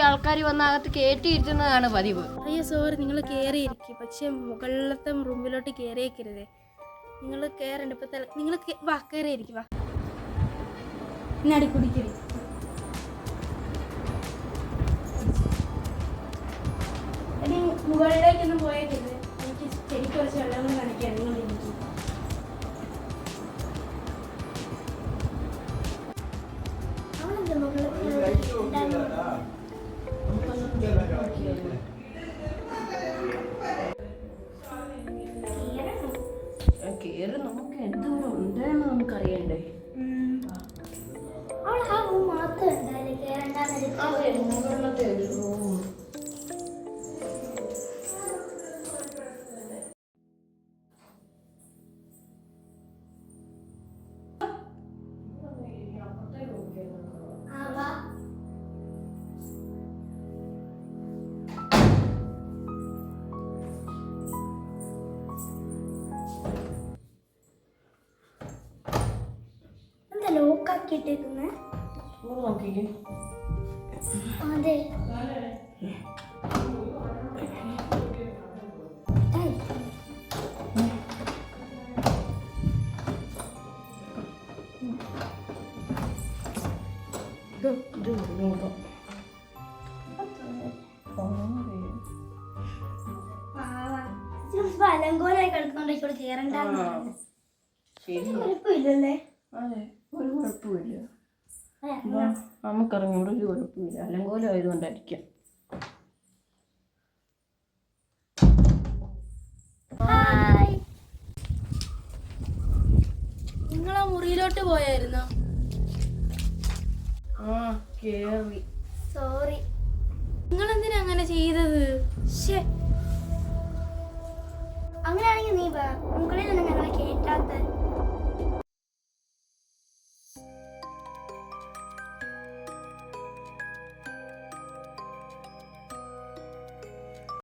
ആൾക്കാർ വന്ന അകത്ത് കേട്ടിയിരുത്തുന്നതാണ് പതിവ്. അയ്യോ സോറി, നിങ്ങൾ കയറിയിരിക്കും, പക്ഷെ മുകളിലത്തെ റൂമിലോട്ട് കയറിയേക്കരുതേ. നിങ്ങൾ കയറണ്ട. ഇപ്പൊ നിങ്ങൾ വാ, കയറിയിരിക്കും, വാ. ഇന്നടി കുടിക്കരുത്. ഇനി മുകളിലേക്കൊന്നും പോയേക്കരുത്. എനിക്ക് ശരിക്കും കുറച്ച് വെള്ളം കാണിക്കാൻ നിങ്ങൾ എനിക്ക്. കേറി നമുക്ക് എന്തോരം ഉണ്ടെന്ന് നമുക്കറിയണ്ടേ. മുകളിലത്തെ ഒരു റൂം. ലോക്കാക്കിട്ടേക്കുന്നേ നോക്കിക്കേ. അതെ അലങ്കോലായി കിടക്കുന്നുണ്ട്. ഇവിടെ കേറണ്ട. കുഴപ്പമില്ലല്ലേ? അതെ, ഒരു കുഴപ്പമില്ല. നമുക്കറിഞ്ഞ ഇവിടെ ഒരു കുഴപ്പമില്ല. അലങ്കോലം ആയതുകൊണ്ടായിരിക്കാം. നിങ്ങളാ മുറിയിലോട്ട് പോയായിരുന്നോ? കേറി. സോറി. നിങ്ങളെന്തിനാ അങ്ങനെ ചെയ്തത്? അങ്ങനെയാണെങ്കിൽ നീ മുകളിൽ ഞങ്ങളെ കേട്ടാത്ത